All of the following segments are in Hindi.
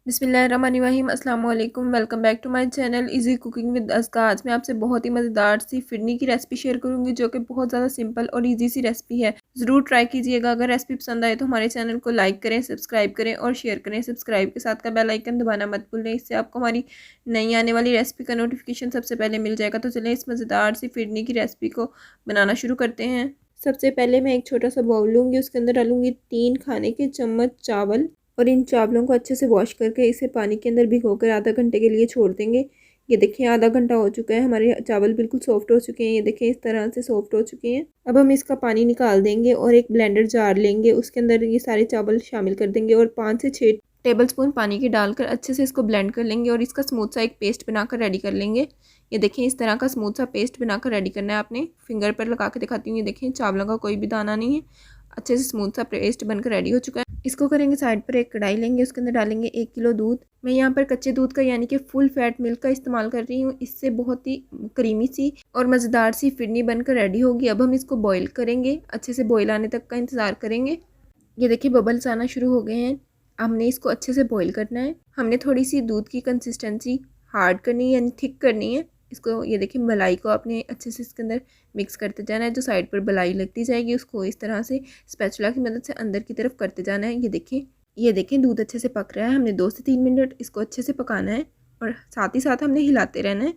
बिस्मिल्लाहिर्रहमानिर्रहीम अस्सलाम वालेकुम। Welcome back to my channel easy cooking with Aska. आज मैं आपसे बहुत ही मज़ेदार सी फिरनी की रेसिपी शेयर करूंगी जो कि बहुत ज़्यादा सिंपल और इजी सी रेसिपी है। ज़रूर ट्राई कीजिएगा। अगर रेसिपी पसंद आए तो हमारे चैनल को लाइक करें, सब्सक्राइब करें और शेयर करें। सब्सक्राइब के साथ का बेल आइकन दबाना मत भूलें, इससे आपको हमारी नई आने वाली रेसिपी का नोटिफिकेशन सबसे पहले मिल जाएगा। तो चलें इस मज़ेदार सी फिरनी की रेसिपी को बनाना शुरू करते हैं। सबसे पहले मैं एक छोटा सा बाउल लूँगी, उसके अंदर डालूंगी 3 खाने के चम्मच चावल और इन चावलों को अच्छे से वॉश करके इसे पानी के अंदर भिगोकर आधा घंटे के लिए छोड़ देंगे। ये देखिए आधा घंटा हो चुका है, हमारे चावल बिल्कुल सॉफ्ट हो चुके हैं। ये देखिए इस तरह से सॉफ्ट हो चुके हैं। अब हम इसका पानी निकाल देंगे और एक ब्लेंडर जार लेंगे, उसके अंदर ये सारे चावल शामिल कर देंगे और 5 से 6 टेबलस्पून पानी के डालकर अच्छे से इसको ब्लेंड कर लेंगे और इसका स्मूथ सा एक पेस्ट बनाकर रेडी कर लेंगे। ये देखिए इस तरह का स्मूथ सा पेस्ट बनाकर रेडी करना है आपने। फिंगर पर लगा के दिखाती हूँ। ये देखिए चावलों का कोई भी दाना नहीं है, अच्छे से स्मूथ सा पेस्ट बनकर रेडी हो चुका है। इसको करेंगे साइड पर। एक कढ़ाई लेंगे, उसके अंदर डालेंगे 1 किलो दूध। मैं यहाँ पर कच्चे दूध का यानी कि फुल फैट मिल्क का इस्तेमाल कर रही हूँ। इससे बहुत ही क्रीमी सी और मज़ेदार सी फिरनी बनकर रेडी होगी। अब हम इसको बॉईल करेंगे, अच्छे से बॉईल आने तक का इंतज़ार करेंगे। ये देखिए बबल्स आना शुरू हो गए हैं। हमने इसको अच्छे से बॉईल करना है। हमने थोड़ी सी दूध की कंसिस्टेंसी हार्ड करनी है यानी थिक करनी है इसको। ये देखिए मलाई को आपने अच्छे से इसके अंदर मिक्स करते जाना है। जो साइड पर मलाई लगती जाएगी उसको इस तरह से स्पैचुला की मदद से अंदर की तरफ करते जाना है। ये देखें दूध अच्छे से पक रहा है। हमने 2 से 3 मिनट इसको अच्छे से पकाना है और साथ ही साथ हमने हिलाते रहना है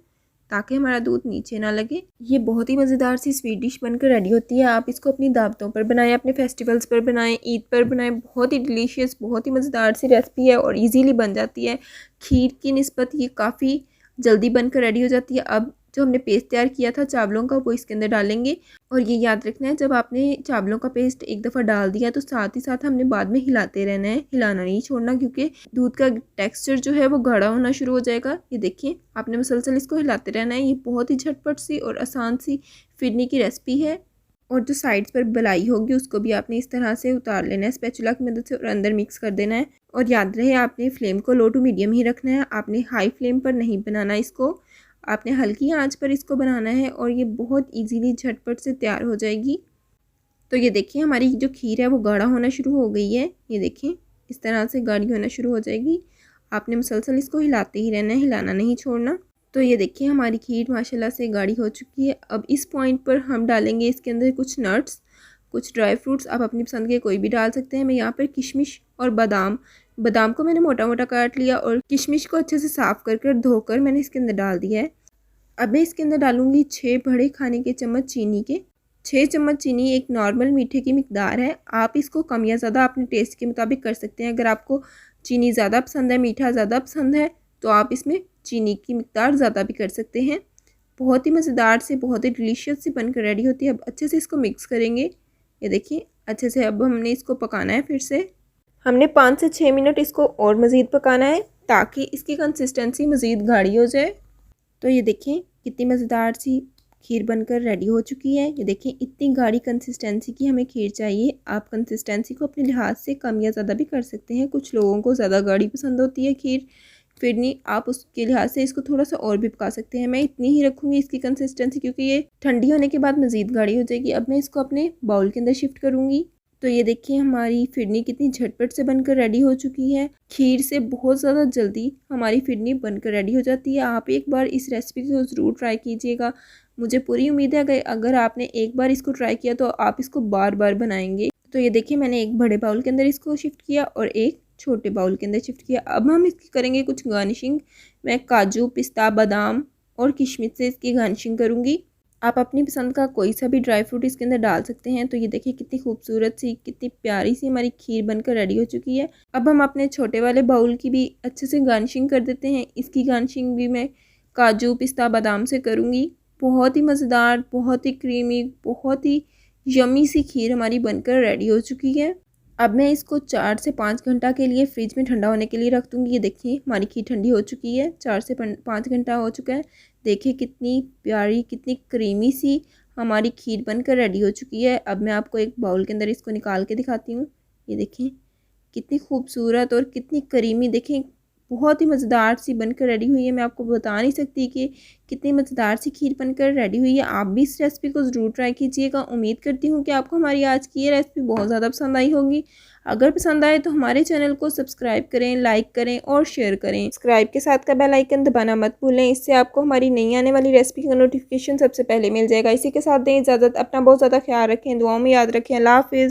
ताकि हमारा दूध नीचे ना लगे। ये बहुत ही मज़ेदार सी स्वीट डिश बनकर रेडी होती है। आप इसको अपनी दावतों पर बनाएं, अपने फेस्टिवल्स पर बनाएं, ईद पर बनाएं। बहुत ही डिलीशियस, बहुत ही मज़ेदार सी रेसिपी है और इजीली बन जाती है। खीर की निस्बत ये काफ़ी जल्दी बनकर रेडी हो जाती है। अब जो हमने पेस्ट तैयार किया था चावलों का वो इसके अंदर डालेंगे और ये याद रखना है जब आपने चावलों का पेस्ट एक दफ़ा डाल दिया तो साथ ही साथ हमने बाद में हिलाते रहना है, हिलाना नहीं छोड़ना, क्योंकि दूध का टेक्सचर जो है वो गाढ़ा होना शुरू हो जाएगा। ये देखिए आपने मुसलसल इसको हिलाते रहना है। ये बहुत ही झटपट सी और आसान सी फिरनी की रेसिपी है। और जो साइड्स पर बलाई होगी उसको भी आपने इस तरह से उतार लेना है स्पैचुला की मदद से और अंदर मिक्स कर देना है। और याद रहे आपने फ्लेम को लो टू मीडियम ही रखना है, आपने हाई फ्लेम पर नहीं बनाना इसको, आपने हल्की आंच पर इसको बनाना है और ये बहुत इजीली झटपट से तैयार हो जाएगी। तो ये देखिए हमारी जो खीर है वो गाढ़ा होना शुरू हो गई है। ये देखिए इस तरह से गाढ़ी होना शुरू हो जाएगी। आपने मुसलसल इसको हिलाते ही रहना है, हिलाना नहीं छोड़ना। तो ये देखिए हमारी खीर माशाल्लाह से गाढ़ी हो चुकी है। अब इस पॉइंट पर हम डालेंगे इसके अंदर कुछ नट्स, कुछ ड्राई फ्रूट्स। आप अपनी पसंद के कोई भी डाल सकते हैं। मैं यहाँ पर किशमिश और बादाम को मैंने मोटा मोटा काट लिया और किशमिश को अच्छे से साफ़ कर धोकर मैंने इसके अंदर डाल दिया है। अब मैं इसके अंदर डालूंगी 6 बड़े खाने के चम्मच चीनी के। 6 चम्मच चीनी एक नॉर्मल मीठे की मिकदार है। आप इसको कम या ज़्यादा अपने टेस्ट के मुताबिक कर सकते हैं। अगर आपको चीनी ज़्यादा पसंद है, मीठा ज़्यादा पसंद है तो आप इसमें चीनी की मिकदार ज़्यादा भी कर सकते हैं। बहुत ही मज़ेदार से, बहुत ही डिलीशियस सी बनकर रेडी होती है। अब अच्छे से इसको मिक्स करेंगे। ये देखिए अच्छे से अब हमने इसको पकाना है। फिर से हमने 5 से 6 मिनट इसको और मज़ीद पकाना है ताकि इसकी कंसिस्टेंसी मज़ीद गाढ़ी हो जाए। तो ये देखिए कितनी मज़ेदार सी खीर बनकर रेडी हो चुकी है। ये देखिए इतनी गाढ़ी कंसिस्टेंसी की हमें खीर चाहिए। आप कंसिस्टेंसी को अपने लिहाज से कम या ज़्यादा भी कर सकते हैं। कुछ लोगों को ज़्यादा गाढ़ी पसंद होती है खीर, फिर नहीं आप उसके लिहाज से इसको थोड़ा सा और भी पका सकते हैं। मैं इतनी ही रखूँगी इसकी कंसिस्टेंसी क्योंकि ये ठंडी होने के बाद मज़ीद गाढ़ी हो जाएगी। अब मैं इसको अपने बाउल के अंदर शिफ्ट करूँगी। तो ये देखिए हमारी फिरनी कितनी झटपट से बनकर रेडी हो चुकी है। खीर से बहुत ज़्यादा जल्दी हमारी फिरनी बनकर रेडी हो जाती है। आप एक बार इस रेसिपी को ज़रूर ट्राई कीजिएगा। मुझे पूरी उम्मीद है कि अगर आपने एक बार इसको ट्राई किया तो आप इसको बार बार बनाएंगे। तो ये देखिए मैंने एक बड़े बाउल के अंदर इसको शिफ्ट किया और एक छोटे बाउल के अंदर शिफ्ट किया। अब हम इसकी करेंगे कुछ गार्निशिंग। मैं काजू, पिस्ता, बादाम और किशमिश से इसकी गार्निशिंग करूँगी। आप अपनी पसंद का कोई सा भी ड्राई फ्रूट इसके अंदर डाल सकते हैं। तो ये देखिए कितनी खूबसूरत सी, कितनी प्यारी सी हमारी खीर बनकर रेडी हो चुकी है। अब हम अपने छोटे वाले बाउल की भी अच्छे से गार्निशिंग कर देते हैं। इसकी गार्निशिंग भी मैं काजू, पिस्ता, बादाम से करूँगी। बहुत ही मज़ेदार, बहुत ही क्रीमी, बहुत ही यमी सी खीर हमारी बनकर रेडी हो चुकी है। अब मैं इसको 4 से 5 घंटा के लिए फ्रिज में ठंडा होने के लिए रख दूँगी। ये देखिए हमारी खीर ठंडी हो चुकी है। 4 से 5 घंटा हो चुका है। देखिए कितनी प्यारी, कितनी क्रीमी सी हमारी खीर बनकर रेडी हो चुकी है। अब मैं आपको एक बाउल के अंदर इसको निकाल के दिखाती हूँ। ये देखिए कितनी खूबसूरत और कितनी क्रीमी, देखें बहुत ही मज़ेदार सी बनकर रेडी हुई है। मैं आपको बता नहीं सकती कि कितनी मज़ेदार सी खीर बनकर रेडी हुई है। आप भी इस रेसिपी को ज़रूर ट्राई कीजिएगा। उम्मीद करती हूँ कि आपको हमारी आज की ये रेसिपी बहुत ज़्यादा पसंद आई होगी। अगर पसंद आए तो हमारे चैनल को सब्सक्राइब करें, लाइक करें और शेयर करें। सब्सक्राइब के साथ का बेल आइकन दबाना मत भूलें, इससे आपको हमारी नई आने वाली रेसिपी का नोटिफिकेशन सबसे पहले मिल जाएगा। इसी के साथ दें इजाज़त। अपना बहुत ज़्यादा ख्याल रखें, दुआओं में याद रखें। अल्लाह हाफ़िज़।